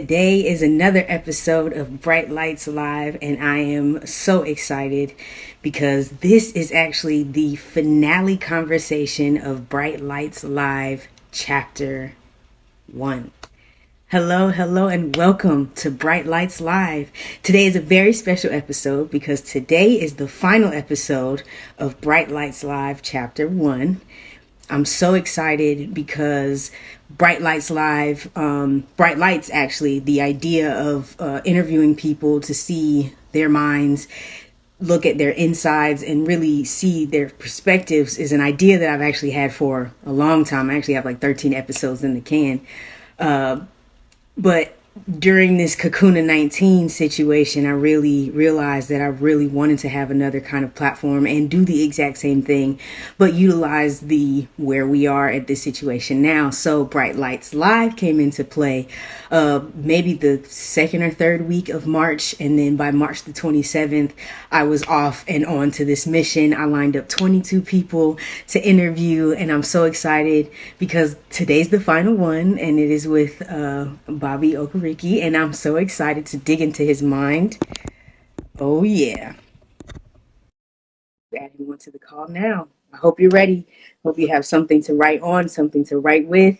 Today is another episode of Bright Lights Live, and I am so excited because this is actually the finale conversation of Bright Lights Live Chapter 1. Hello, and welcome to Bright Lights Live. Today is a very special episode because today is the final episode of Bright Lights Live Chapter 1. I'm so excited because Bright Lights Live, Bright Lights actually, the idea of interviewing people to see their minds, look at their insides, and really see their perspectives is an idea that I've actually had for a long time. I actually have like 13 episodes in the can. But during this Kakuna 19 situation, I really realized that I really wanted to have another kind of platform and do the exact same thing, but utilize the where we are at this situation now. So Bright Lights Live came into play maybe the second or third week of March. And then by March the 27th, I was off and on to this mission. I lined up 22 people to interview, and I'm so excited because today's the final one, and it is with Bobby Okereke, and I'm so excited to dig into his mind. Oh yeah. Add everyone to the call now. I hope you're ready. Hope you have something to write on, something to write with.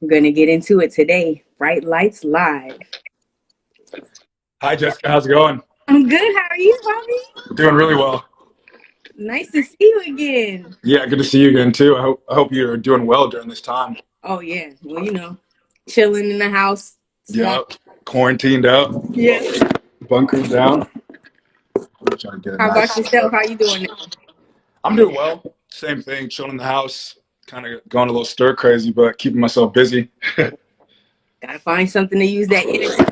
We're going to get into it today. Bright Lights Live. Hi, Jessica. How's it going? I'm good. How are you, Bobby? Doing really well. Nice to see you again. Yeah, good to see you again too. I hope you're doing well during this time. Oh yeah. Well, chilling in the house. Yeah, quarantined out, Yeah. bunkered down. I'm trying to get a How about nice. yourself? How you doing? I'm doing well. Same thing. Chilling in the house. Kind of going a little stir crazy, but keeping myself busy. Gotta find something to use that energy.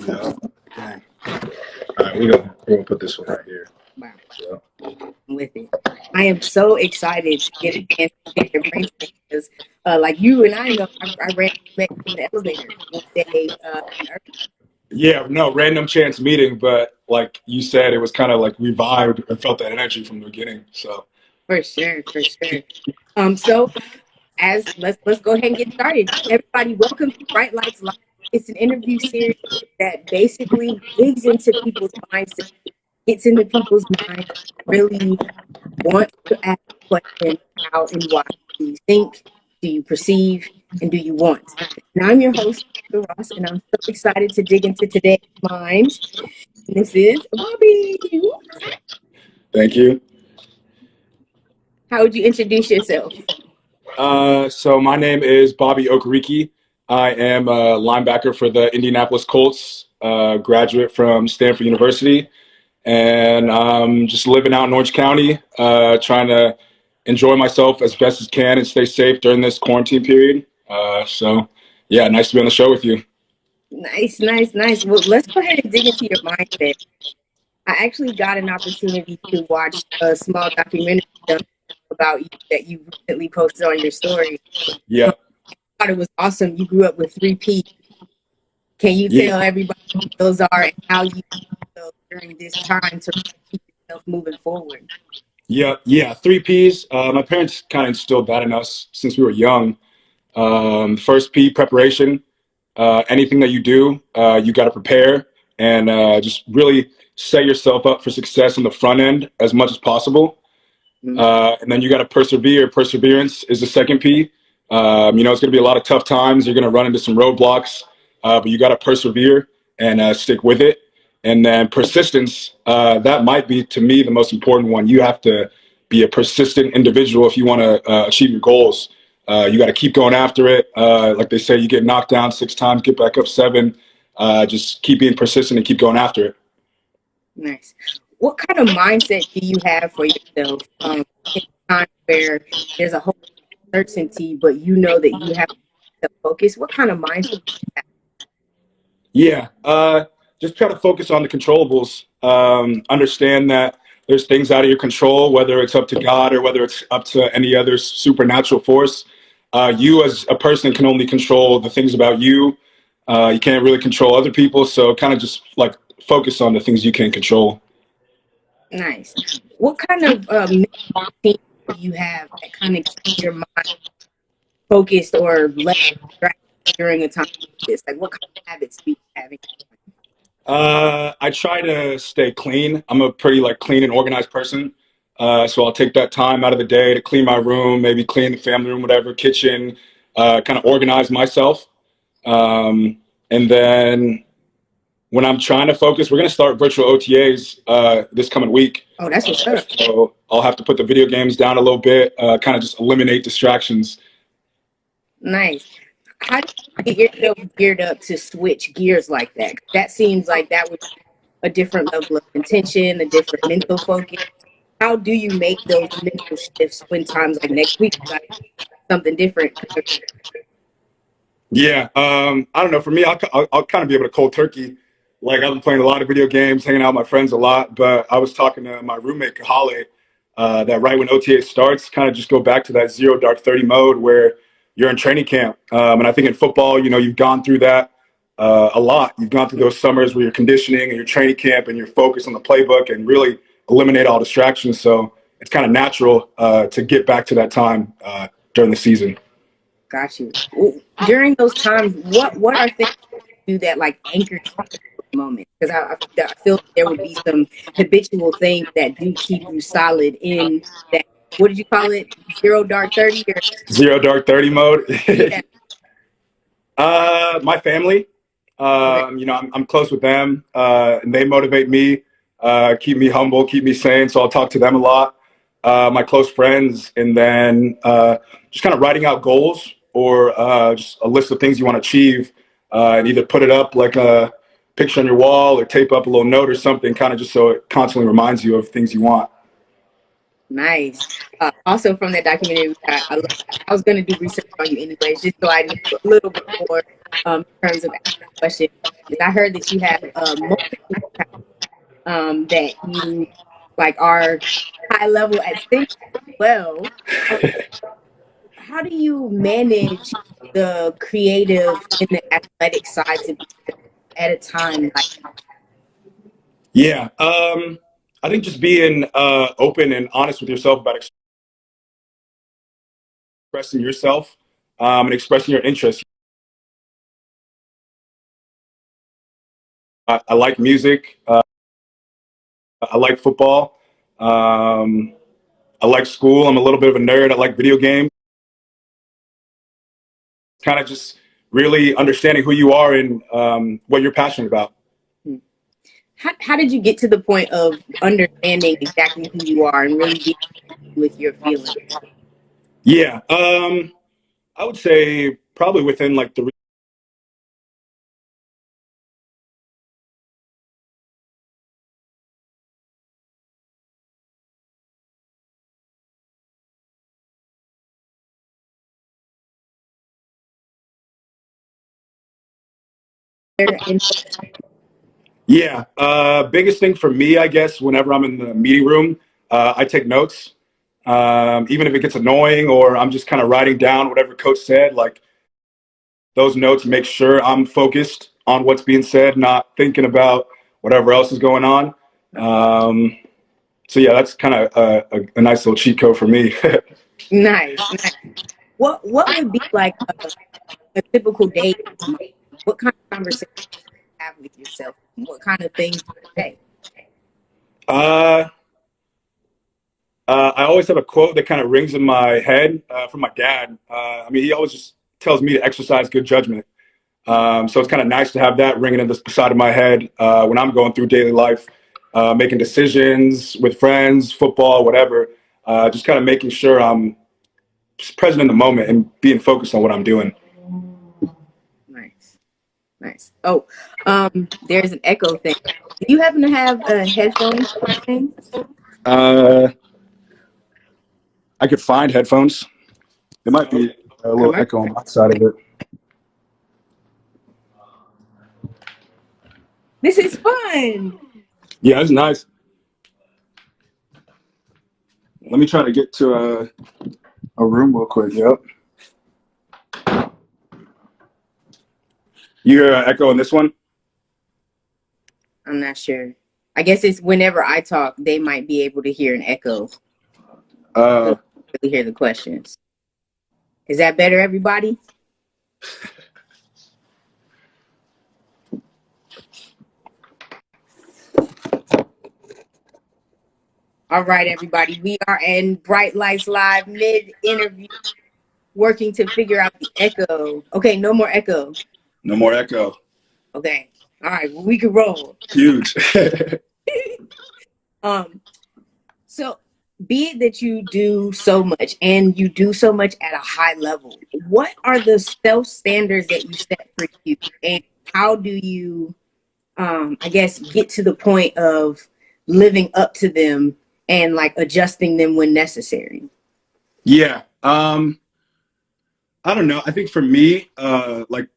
Yeah. Dang. All right, we're gonna put this one right here. Wow. So. With it. I am so excited to get a chance to pick your brain because, like you and I know, I ran met in the elevator one day. Yeah, no, random chance meeting, but like you said, it was kind of like we vibed and felt that energy from the beginning. So. For sure. So as let's go ahead and get started. Everybody, welcome to Bright Lights Live. It's an interview series that basically digs into people's mindset, gets into people's minds, really want to ask the question how and why. Do you think? Do you perceive? And do you want? And I'm your host, Dr. Ross, and I'm so excited to dig into today's mind. And this is Bobby. Thank you. How would you introduce yourself? So my name is Bobby Okereke. I am a linebacker for the Indianapolis Colts, graduate from Stanford University, and I'm just living out in Orange County, trying to enjoy myself as best as can and stay safe during this quarantine period. So, yeah, nice to be on the show with you. Nice. Well, let's go ahead and dig into your mindset. I actually got an opportunity to watch a small documentary about you that you recently posted on your story. Yeah. I thought it was awesome. You grew up with 3 P. Can you tell everybody what those are and how you feel during this time to keep yourself moving forward? Yeah. 3 Ps. My parents kind of instilled that in us since we were young. First P, preparation. Anything that you do, you got to prepare and just really set yourself up for success on the front end as much as possible. And then you got to persevere. Perseverance is the second P. It's going to be a lot of tough times. You're going to run into some roadblocks, but you got to persevere and stick with it. And then persistence, that might be, to me, the most important one. You have to be a persistent individual if you want to achieve your goals. You got to keep going after it. Like they say, you get knocked down 6 times, get back up 7. Just keep being persistent and keep going after it. Nice. What kind of mindset do you have for yourself in a time where there's a whole uncertainty, but you know that you have to focus? What kind of mindset do you have? Yeah, just try to focus on the controllables. Understand that there's things out of your control, whether it's up to God or whether it's up to any other supernatural force. You as a person can only control the things about you. You can't really control other people, so kind of just like focus on the things you can control. Nice. What kind of mental routine do you have that kind of keeps your mind focused or less distracted during a time like this? Like, what kind of habits do you having? I try to stay clean. I'm a pretty like clean and organized person. So I'll take that time out of the day to clean my room, maybe clean the family room, whatever, kitchen, kind of organize myself. Um, and then when I'm trying to focus, we're going to start virtual OTAs this coming week. Oh, that's what's up. So I'll have to put the video games down a little bit, kind of just eliminate distractions. Nice. How do you get yourself geared up to switch gears like that? 'Cause that seems like that would be a different level of intention, a different mental focus. How do you make those mental shifts when times like next week you got something different? Yeah, I don't know. For me, I'll kind of be able to cold turkey. Like I've been playing a lot of video games, hanging out with my friends a lot. But I was talking to my roommate Kahale that right when OTA starts, kind of just go back to that zero dark 30 mode where you're in training camp. And I think in football, you've gone through that a lot. You've gone through those summers where you're conditioning and you're training camp and you're focused on the playbook and really eliminate all distractions. So it's kind of natural to get back to that time during the season. Got you. During those times, what are things you do that like anchor you in the moment? Because I feel like there would be some habitual things that do keep you solid in that. What did you call it? Zero dark 30 or Zero dark 30 mode. yeah. My family. Okay. I'm close with them, and they motivate me, keep me humble, keep me sane. So I'll talk to them a lot. My close friends, and then just kind of writing out goals or just a list of things you want to achieve, and either put it up like a picture on your wall or tape up a little note or something, kind of just so it constantly reminds you of things you want. Nice. Also from that documentary, I was going to do research on you anyways, just so I knew a little bit more in terms of asking questions. Is I heard that you have multiple that you like are high level at singing as well. How do you manage the creative and the athletic sides of yourself at a time like Yeah, I think just being open and honest with yourself about expressing yourself and expressing your interests. I like music. I like football. Um, I like school. I'm a little bit of a nerd. I like video games. Kind of just really understanding who you are and what you're passionate about. that? How did you get to the point of understanding exactly who you are and really being with your feelings? Yeah, I would say probably within like the And yeah. Biggest thing for me, I guess, whenever I'm in the meeting room, I take notes. Even if it gets annoying or I'm just kind of writing down whatever coach said, like those notes make sure I'm focused on what's being said, not thinking about whatever else is going on. Um, so yeah, that's kind of a nice little cheat code for me. nice, nice. What would be like a typical day? What kind of conversation you have with yourself? What kind of things do you say? uh, I always have a quote that kind of rings in my head from my dad. I mean, he always just tells me to exercise good judgment. So it's kind of nice to have that ringing in the side of my head when I'm going through daily life, making decisions with friends, football, whatever. Just kind of making sure I'm just present in the moment and being focused on what I'm doing. Nice, nice. Oh, there's an echo thing. Do you happen to have headphones? Thing? Uh, I could find headphones. There might be a little Commercial. echo on my side of it. This is fun. Yeah, it's nice. Let me try to get to a room real quick. Yep. You hear echo in this one? I'm not sure. I guess it's whenever I talk, they might be able to hear an echo. So Uh, really hear the questions. Is that better, everybody? All right, everybody. We are in Bright Lights Live mid interview, working to figure out the echo. Okay, no more echo. No more echo. Okay. All right, well, we can roll. Huge. Um, so be it that you do so much and you do so much at a high level, what are the self standards that you set for you, and how do you, I guess, get to the point of living up to them and like adjusting them when necessary? Yeah. I don't know. I think for me, like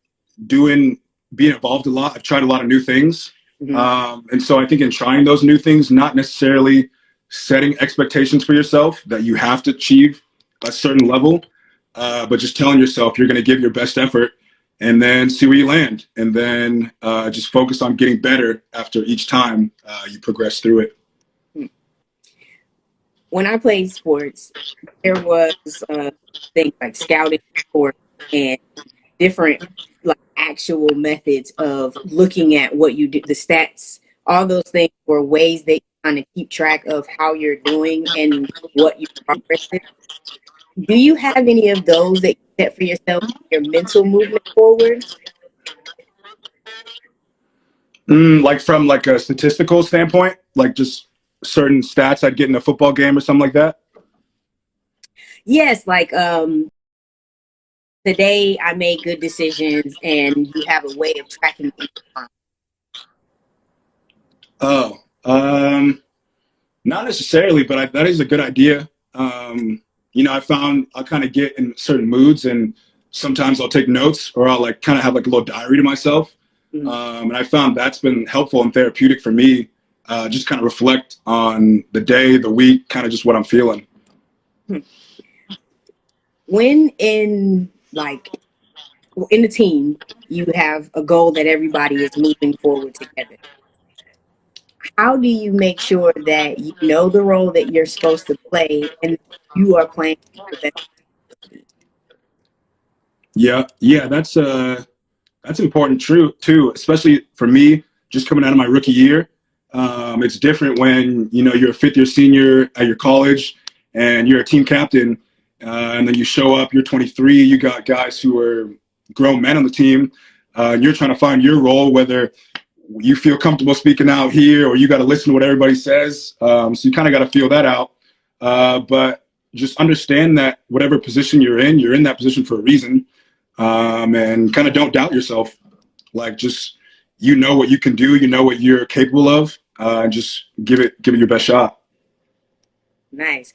doing being involved a lot, I've tried a lot of new things. Mm-hmm. And so I think in trying those new things, not necessarily setting expectations for yourself that you have to achieve a certain level, but just telling yourself you're going to give your best effort and then see where you land. And then just focus on getting better after each time you progress through it. When I played sports, there was things like scouting sports and different like actual methods of looking at what you do, the stats, all those things were ways that you kind of keep track of how you're doing and what your progress is. Do you have any of those that you set for yourself, your mental movement forward? Like from like a statistical standpoint, like just certain stats I'd get in a football game or something like that. Yes, like today I made good decisions and you have a way of tracking it in your mind. Oh, not necessarily, but that is a good idea. I found I'll kind of get in certain moods, and sometimes I'll take notes, or I'll like kind of have like a little diary to myself. Mm-hmm. And I found that's been helpful and therapeutic for me. Just kind of reflect on the day, the week, kind of just what I'm feeling. When in like in the team, you have a goal that everybody is moving forward together. How do you make sure that you know the role that you're supposed to play and you are playing your best? Yeah, yeah, that's important, true too, especially for me, just coming out of my rookie year. It's different when you're a fifth year senior at your college and you're a team captain, and then you show up. You're 23. You got guys who are grown men on the team, and you're trying to find your role, whether you feel comfortable speaking out here or you got to listen to what everybody says. So you kind of got to feel that out. But just understand that whatever position you're in that position for a reason, and kind of don't doubt yourself. Like just what you can do, what you're capable of, and just give it your best shot. Nice.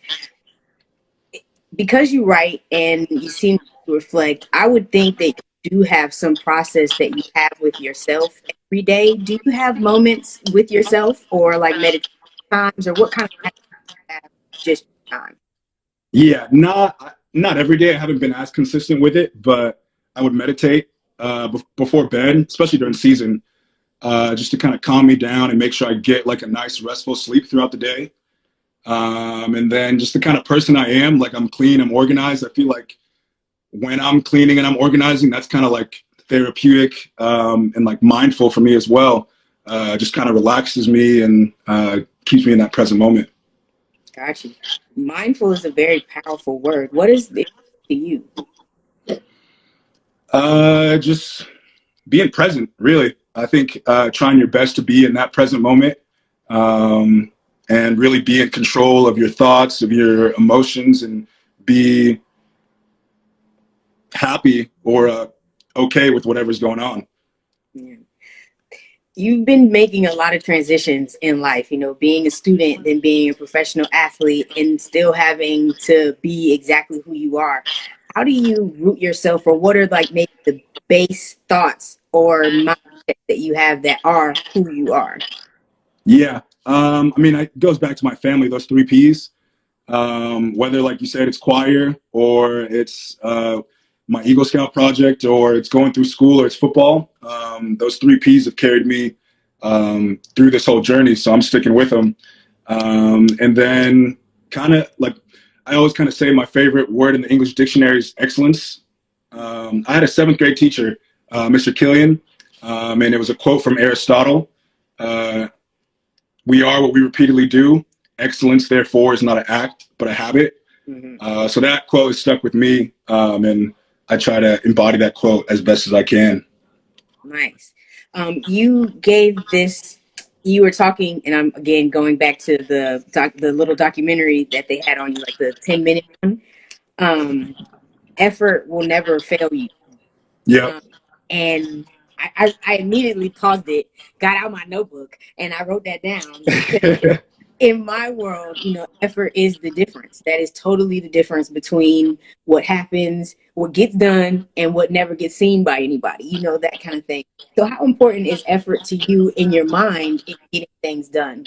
Because you write and you seem to reflect, I would think that you do have some process that you have with yourself every day. Do you have moments with yourself or like meditation times, or what kind of time do you have just time? Yeah, not every day. I haven't been as consistent with it, but I would meditate before bed, especially during season, just to kind of calm me down and make sure I get like a nice restful sleep throughout the day. And then just the kind of person I am, like I'm clean, I'm organized. I feel like when I'm cleaning and I'm organizing, that's kind of like therapeutic, and like mindful for me as well. Just kind of relaxes me and keeps me in that present moment. Got you. Mindful is a very powerful word. What is it to you? Just being present, really. I think trying your best to be in that present moment, um, and really be in control of your thoughts, of your emotions, and be happy or okay with whatever's going on. Yeah. You've been making a lot of transitions in life, being a student, then being a professional athlete, and still having to be exactly who you are. How do you root yourself, or what are like maybe the base thoughts or mindsets that you have that are who you are? Yeah. I mean, it goes back to my family, those three P's. Whether, like you said, it's choir or it's my Eagle Scout project or it's going through school or it's football. Those three P's have carried me through this whole journey, so I'm sticking with them. And then, kind of like I always kind of say, my favorite word in the English dictionary is excellence. I had a seventh grade teacher, Mr. Killian, and it was a quote from Aristotle. We are what we repeatedly do. excellence, therefore, is not an act, but a habit. So that quote has stuck with me, and I try to embody that quote as best as I can. Nice. You gave this. You were talking, and I'm again going back to the little documentary that they had on you, like the 10-minute one. Um, Effort will never fail you. Yep. Um, and I immediately paused it, got out my notebook, and I wrote that down because in my world, effort is the difference. That is totally the difference between what happens, what gets done, and what never gets seen by anybody, that kind of thing. So, how important is effort to you in your mind in getting things done?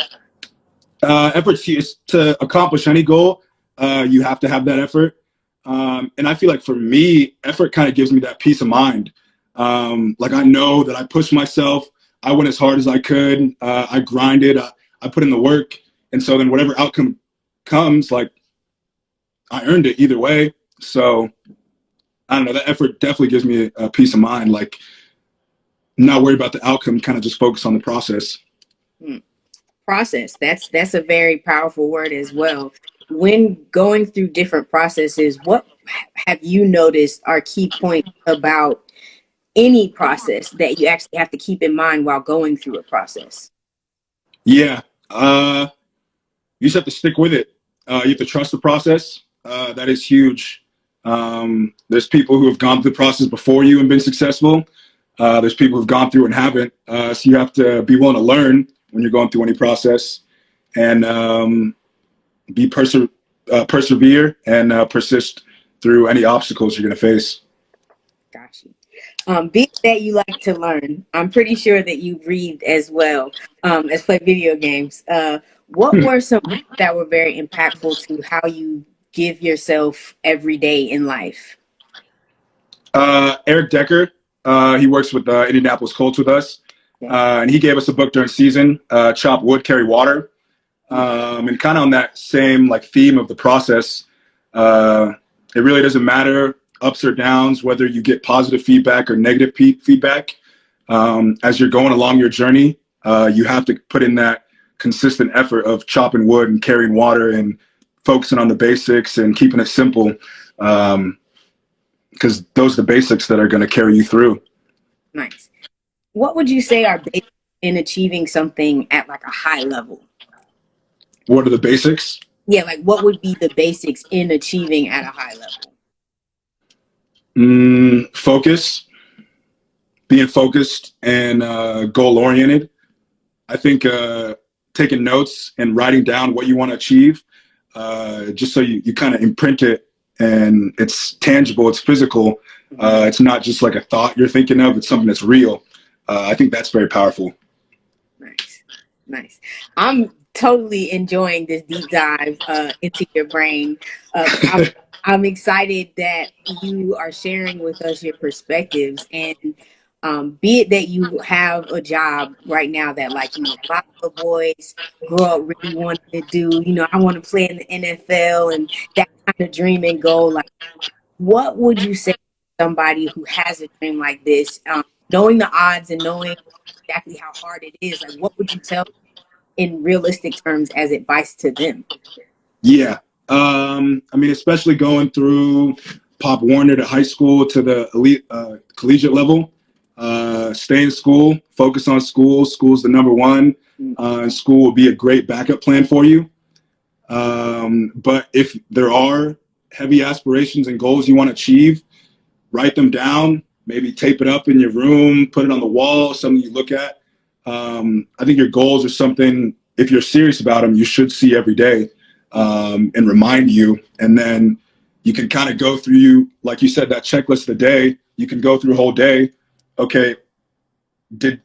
Effort to accomplish any goal, you have to have that effort. And I feel like for me, effort kind of gives me that peace of mind. Like I know that I pushed myself, I went as hard as I could, I grinded, I put in the work, and so then whatever outcome comes, like I earned it either way. So I don't know. That effort definitely gives me a peace of mind. Like not worry about the outcome, kind of just focus on the process. Hmm. Process. That's a very powerful word as well. When going through different processes, what have you noticed are key points about any process that you actually have to keep in mind while going through a process? Yeah. You just have to stick with it. You have to trust the process. That is huge. There's people who have gone through the process before you and been successful. There's people who've gone through and haven't. So you have to be willing to learn when you're going through any process and be persevere and persist through any obstacles you're going to face. Got you. Being that you like to learn, I'm pretty sure that you read as well as play video games. What were some books that were very impactful to how you give yourself every day in life? Eric Decker, he works with Indianapolis Colts with us, Okay. and he gave us a book during season, Chop Wood, Carry Water. And kind of on that same like theme of the process, it really doesn't matter ups or downs, whether you get positive feedback or negative feedback. As you're going along your journey, you have to put in that consistent effort of chopping wood and carrying water and focusing on the basics and keeping it simple, because those are the basics that are going to carry you through. Nice. What would you say are basics in achieving something at like a high level? What are the basics? Yeah, like what would be the basics in achieving at a high level? Focus, being focused and goal oriented. I think taking notes and writing down what you want to achieve, just so you kind of imprint it and it's tangible, it's physical. It's not just like a thought you're thinking of, it's something that's real. I think that's very powerful. Nice. Nice. I'm totally enjoying this deep dive into your brain. I'm excited that you are sharing with us your perspectives and be it that you have a job right now that like, a lot of boys grow up really wanting to do, I want to play in the NFL and that kind of dream and goal. Like, what would you say to somebody who has a dream like this, knowing the odds and knowing exactly how hard it is? Like, what would you tell in realistic terms as advice to them? Yeah. I mean, especially going through Pop Warner to high school to the elite collegiate level. Stay in school, focus on school. School's the number one. And school will be a great backup plan for you. But if there are heavy aspirations and goals you want to achieve, write them down, maybe tape it up in your room, put it on the wall, something you look at. I think your goals are something, if you're serious about them, you should see every day, and remind you. And then you can kind of go through, like you said, that checklist of the day. You can go through a whole day. Okay, did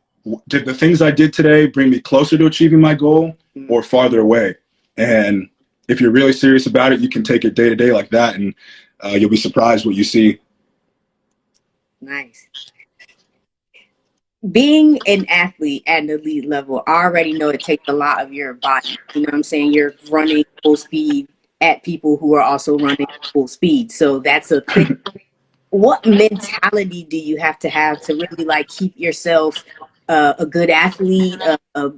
the things I did today bring me closer to achieving my goal or farther away? And if you're really serious about it, you can take it day to day like that, and you'll be surprised what you see. Nice. Being an athlete at an elite level, I already know it takes a lot of your body. You know what I'm saying? You're running full speed at people who are also running full speed. So that's a thing. What mentality do you have to really like keep yourself a good athlete,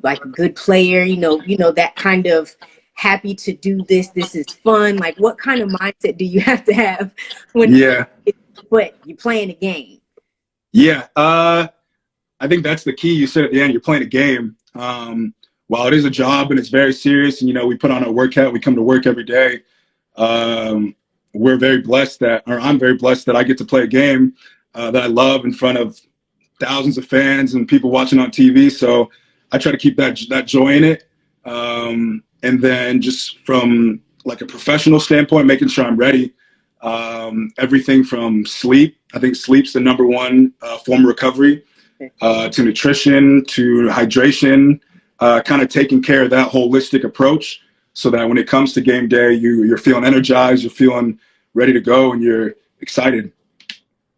like a good player? That kind of happy to do this. This is fun. Like, what kind of mindset do you have to have when Yeah. but you're playing a game? Yeah. I think that's the key. You said at the end, you're playing a game. While it is a job and it's very serious, and we put on a workout, we come to work every day. Um, we're very blessed or I'm very blessed that I get to play a game that I love in front of thousands of fans and people watching on TV. So I try to keep that joy in it. And then just from like a professional standpoint, making sure I'm ready. Everything from sleep. I think sleep's the number one form of recovery. To nutrition, to hydration, kind of taking care of that holistic approach so that when it comes to game day, you're feeling energized, you're feeling ready to go, and you're excited.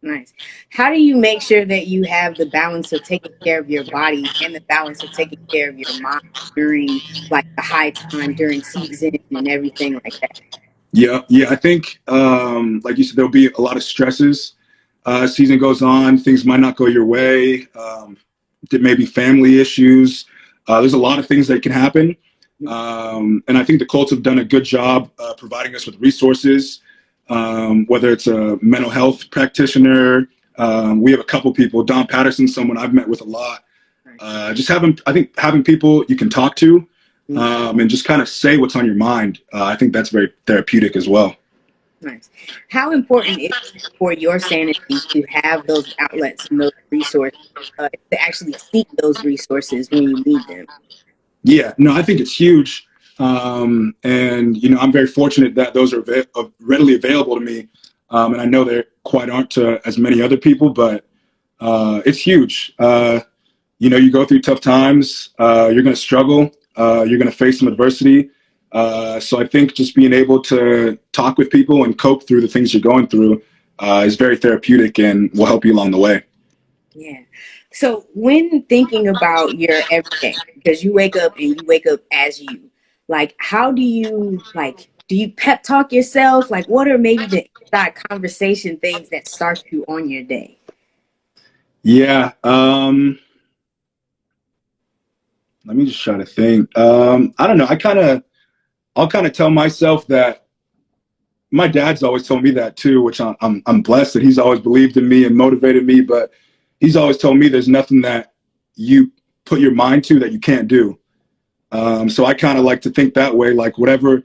Nice. How do you make sure that you have the balance of taking care of your body and the balance of taking care of your mind during like the high time during season and everything like that? Yeah, yeah. I think, like you said, there'll be a lot of stresses. Season goes on, things might not go your way. There may be family issues. There's a lot of things that can happen. And I think the Colts have done a good job providing us with resources, whether it's a mental health practitioner. We have a couple people, Don Patterson, someone I've met with a lot. Just having people you can talk to and just kind of say what's on your mind. I think that's very therapeutic as well. Nice. How important is it for your sanity to have those outlets and those resources, to actually seek those resources when you need them? Yeah, no, I think it's huge. And, I'm very fortunate that those are readily available to me. And I know they quite aren't to as many other people, but it's huge. You go through tough times, you're going to struggle, you're going to face some adversity. So I think just being able to talk with people and cope through the things you're going through is very therapeutic and will help you along the way. Yeah. So when thinking about your everyday, because you wake up and you wake up as you, like, how do you pep talk yourself? Like, what are maybe the inside conversation things that start you on your day? Yeah. Let me just try to think. I don't know. I'll kind of tell myself that my dad's always told me that too, which I'm blessed that he's always believed in me and motivated me. But he's always told me there's nothing that you put your mind to that you can't do. So I kind of like to think that way, like whatever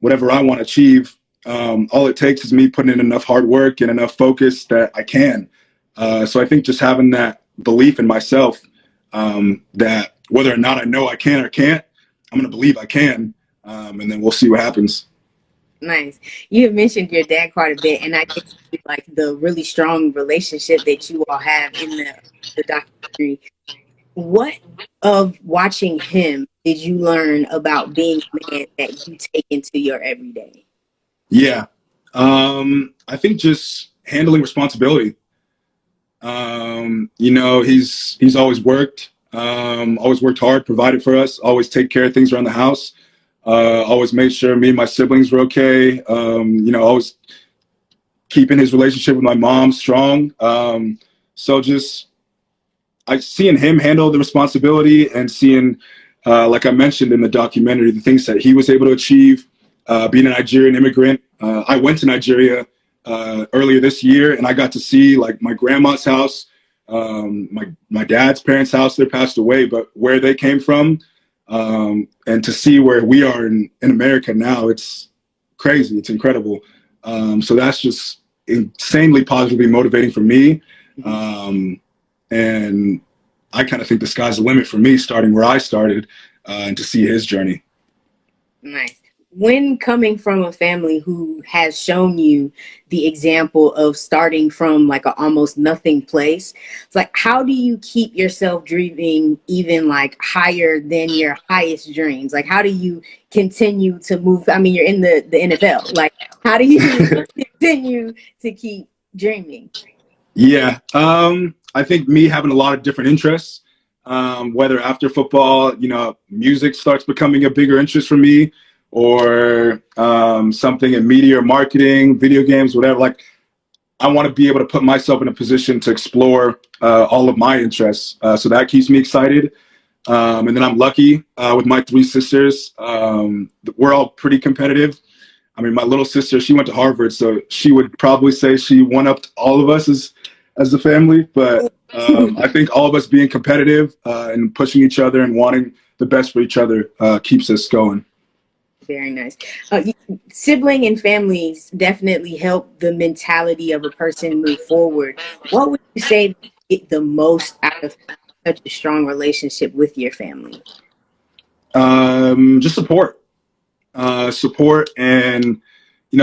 I want to achieve, all it takes is me putting in enough hard work and enough focus that I can. So I think just having that belief in myself, that whether or not I know I can or can't, I'm going to believe I can. And then we'll see what happens. Nice. You have mentioned your dad quite a bit, and I can see like the really strong relationship that you all have in the documentary. What of watching him did you learn about being a man that you take into your everyday? Yeah. I think just handling responsibility. He's always worked hard, provided for us, always take care of things around the house. Always made sure me and my siblings were okay. Always keeping his relationship with my mom strong. So just seeing him handle the responsibility and seeing, like I mentioned in the documentary, the things that he was able to achieve, being a Nigerian immigrant. I went to Nigeria earlier this year, and I got to see like my grandma's house, my dad's parents' house. They passed away, but where they came from, and to see where we are in America now, it's crazy. It's incredible. So that's just insanely positively motivating for me. And I kind of think the sky's the limit for me, starting where I started, and to see his journey. Nice. When coming from a family who has shown you the example of starting from like a almost nothing place, it's like how do you keep yourself dreaming even like higher than your highest dreams? Like how do you continue to move? I mean, you're in the NFL. Like how do you continue to keep dreaming? Yeah, I think me having a lot of different interests, whether after football, music starts becoming a bigger interest for me, or something in media or marketing, video games, whatever. Like, I want to be able to put myself in a position to explore all of my interests. So that keeps me excited. And then I'm lucky with my three sisters. We're all pretty competitive. I mean, my little sister, she went to Harvard, so she would probably say she one-upped all of us as the family. But I think all of us being competitive and pushing each other and wanting the best for each other keeps us going. Very nice. Sibling and families definitely help the mentality of a person move forward. What would you say you get the most out of such a strong relationship with your family? Just support, and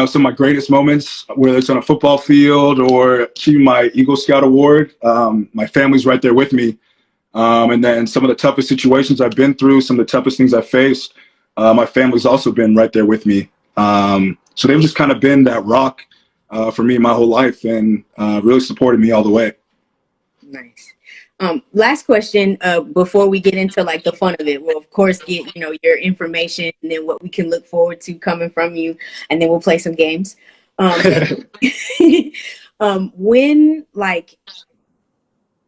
some of my greatest moments, whether it's on a football field or achieving my Eagle Scout award. My family's right there with me. And then some of the toughest situations I've been through, some of the toughest things I've faced, my family's also been right there with me. So they've just kind of been that rock for me my whole life, and really supported me all the way. Nice. Last question, before we get into like the fun of it. We'll of course get, your information and then what we can look forward to coming from you, and then we'll play some games. But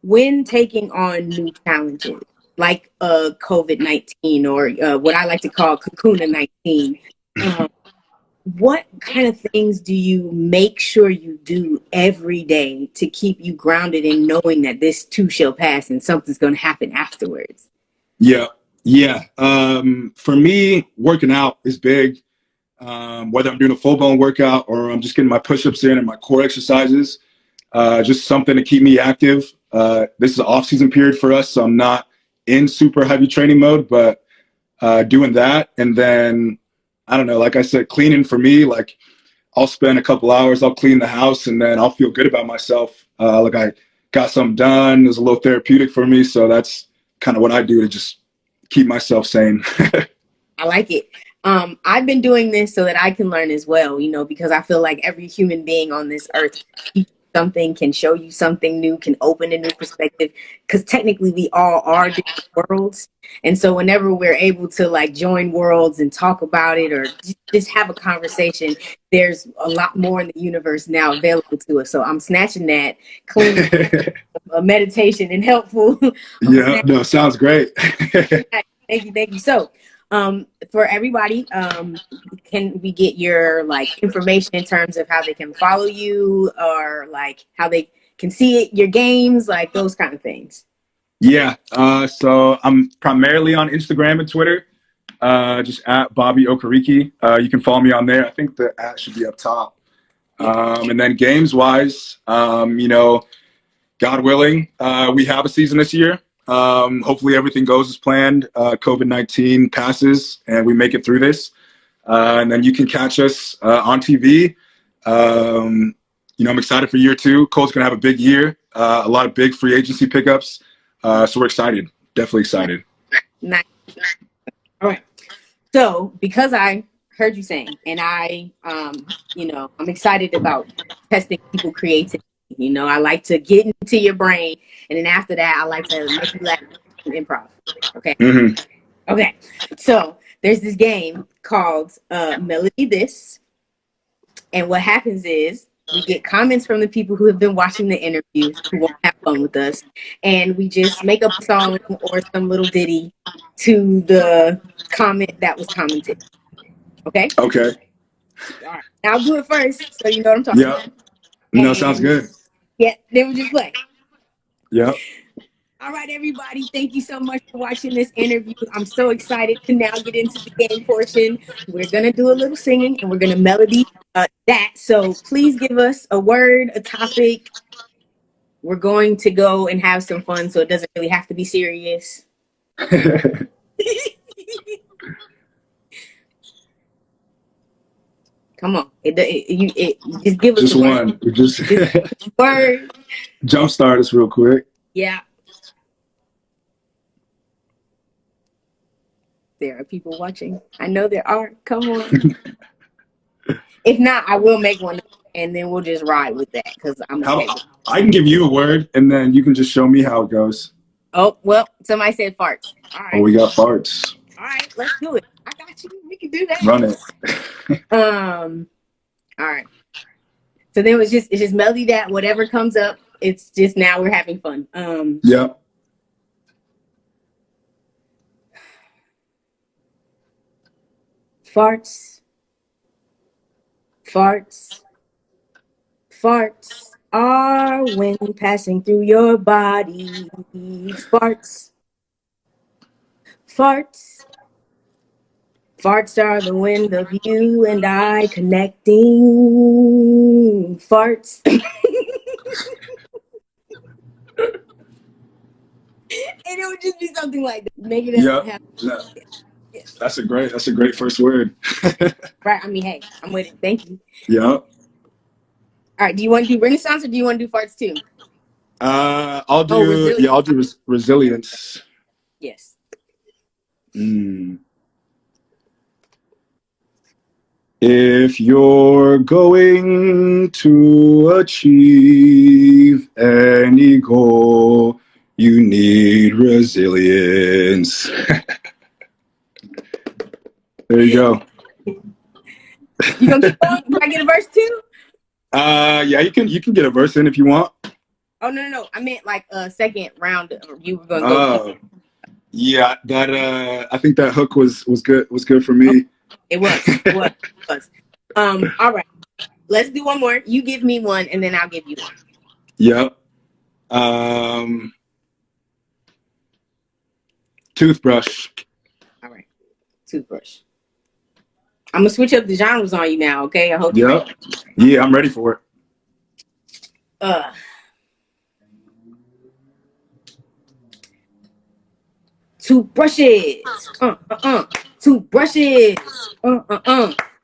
when taking on new challenges like COVID-19 or what I like to call Kakuna-19, what kind of things do you make sure you do every day to keep you grounded in knowing that this too shall pass and something's going to happen afterwards? Yeah, yeah. For me, working out is big. Whether I'm doing a full blown workout or I'm just getting my push ups in and my core exercises, just something to keep me active. This is an off season period for us, so I'm not in super heavy training mode, but doing that. And then, I don't know, like I said, cleaning for me, like I'll spend a couple hours, I'll clean the house, and then I'll feel good about myself. Like I got something done. It was a little therapeutic for me. So that's kind of what I do to just keep myself sane. I like it. I've been doing this so that I can learn as well, because I feel like every human being on this earth can teach you something, can show you something new, can open a new perspective. Because technically, we all are different worlds, and so whenever we're able to like join worlds and talk about it or just have a conversation, there's a lot more in the universe now available to us. So I'm snatching that clean meditation and helpful. I'm Yeah, snatching. no, sounds great. Thank you. So, for everybody, can we get your like information in terms of how they can follow you or like how they can see it, your games, like those kind of things? Yeah, so I'm primarily on Instagram and Twitter, just at Bobby Okereke. You can follow me on there. I think the at should be up top. Yeah. And then games wise, God willing, we have a season this year. Hopefully everything goes as planned. COVID-19 passes and we make it through this. And then you can catch us on TV. I'm excited for year two. Colts going to have a big year. A lot of big free agency pickups. So we're excited. Definitely excited. Nice. All right. So, because I heard you saying, and I'm excited about testing people creativity. I like to get into your brain, and then after that, I like to make you laugh and improv. Okay. Mm-hmm. Okay. So there's this game called Melody This, and what happens is we get comments from the people who have been watching the interviews who want to have fun with us, and we just make up a song or some little ditty to the comment that was commented. Okay. Okay. All right. I'll do it first, so you know what I'm talking Yeah. about. No, sounds And good. yeah, then we just play. Yeah. All right, everybody. Thank you so much for watching this interview. I'm so excited to now get into the game portion. We're gonna do a little singing and we're gonna melody that. So please give us a word, a topic. We're going to go and have some fun, so it doesn't really have to be serious. Come on, you just give us Just a word. one. We just Just word. jumpstart us real quick. Yeah. There are people watching. I know there are. Come on. If not, I will make one and then we'll just ride with that because I'm How okay with it. I can give you a word and then you can just show me how it goes. Oh, well, somebody said farts. All Oh, right. we got farts. All right, let's do it. I got you. We can do that. Run it. All right. So then it's just melody that whatever comes up, it's just now we're having fun. Yep. Farts, farts, farts are when passing through your body. Farts, farts, farts are the wind of you and I connecting. Farts. And it would just be something like that. Make it Yep. happen. No, Yeah. that's a great first word. Right. I mean, hey, I'm with it. Thank you. Yep. All right. Do you want to do Renaissance or do you want to do farts too? Oh, resilience. I'll do resilience. Yes. Mm. If you're going to achieve any goal, you need resilience. There you go. You gonna keep going? Do I get a verse too? Yeah, you can get a verse in if you want. Oh no. I meant like a second round. You were gonna go keep. Oh, yeah, that I think that hook was good for Okay. me. It was. It was. It was. All right. Let's do one more. You give me one, and then I'll give you one. Yep. Um, toothbrush. All right. Toothbrush. I'm gonna switch up the genres on you now. Okay. I hope you're ready. Yep. Yeah, I'm ready for it. Uh. Toothbrushes. Toothbrushes.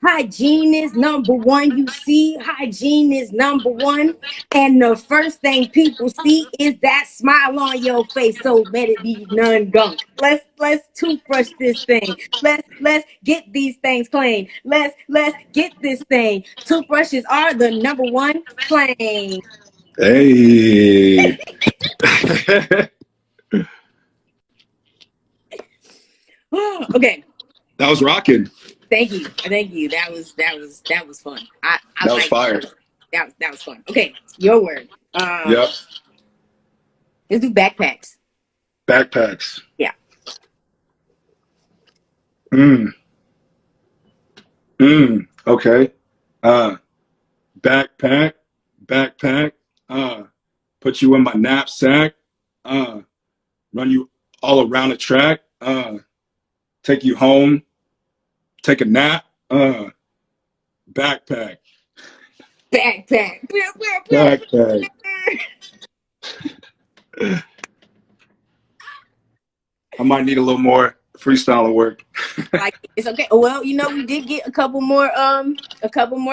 Hygiene is number one. You see, hygiene is number one. And the first thing people see is that smile on your face. So let it be none gone. Let's toothbrush this thing. Let's get these things clean. Let's get this thing. Toothbrushes are the number one flame. Hey. Okay. That was rocking. Thank you. Thank you. That was fun. I That was like fire. that was fun. Okay, your word. Yep. Let's do backpacks. Backpacks. Yeah. Mm. Okay. Uh, backpack. Backpack. Put you in my knapsack. Uh, run you all around the track. Take you home. Take a nap. Backpack. Backpack. Backpack. I might need a little more freestyling work. Like it's okay. Well, we did get a couple more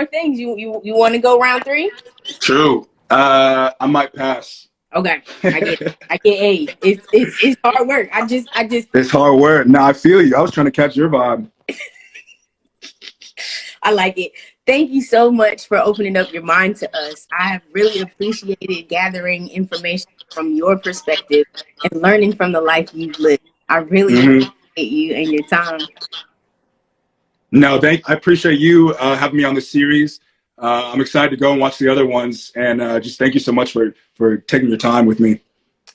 things. You want to go round three? True. I might pass. Okay, I get A. It's hard work. I just It's hard work. Nah, I feel you. I was trying to catch your vibe. I like it. Thank you so much for opening up your mind to us. I have really appreciated gathering information from your perspective and learning from the life you've lived. I really Mm-hmm. appreciate you and your time. No, I appreciate you having me on the series. I'm excited to go and watch the other ones, and just thank you so much for taking your time with me.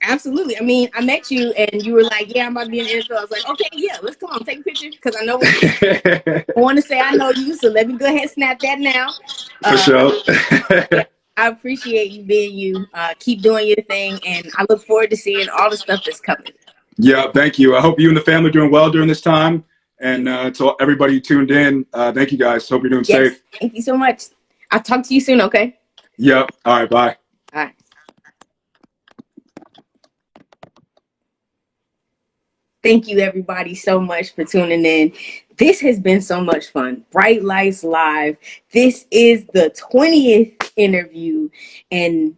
Absolutely. I mean, I met you and you were like, "Yeah, I'm about to be in the NFL." I was like, "Okay, yeah, let's come on, take a picture," because I know what For I want to say. I know you, so let me go ahead and snap that now. sure. Yeah, I appreciate you being you. Keep doing your thing, and I look forward to seeing all the stuff that's coming. Yeah, thank you. I hope you and the family are doing well during this time. And to everybody who tuned in, thank you guys. Hope you're doing Yes, safe. thank you so much. I'll talk to you soon. Okay. Yep. All right. Bye. All right. Thank you, everybody, so much for tuning in. This has been so much fun. Bright Lights Live. This is the 20th interview, and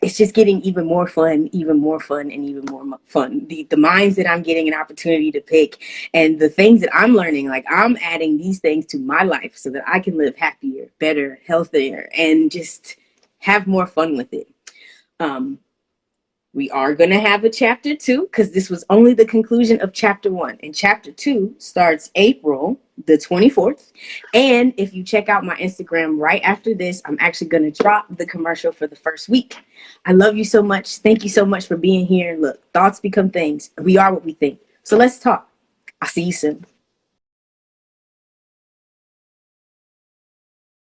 it's just getting even more fun, even more fun, and even more fun. The minds that I'm getting an opportunity to pick and the things that I'm learning, like I'm adding these things to my life so that I can live happier, better, healthier, and just have more fun with it. Um, we are going to have a chapter 2 because this was only the conclusion of chapter 1. And chapter 2 starts April the 24th. And if you check out my Instagram right after this, I'm actually going to drop the commercial for the first week. I love you so much. Thank you so much for being here. Look, thoughts become things. We are what we think. So let's talk. I'll see you soon.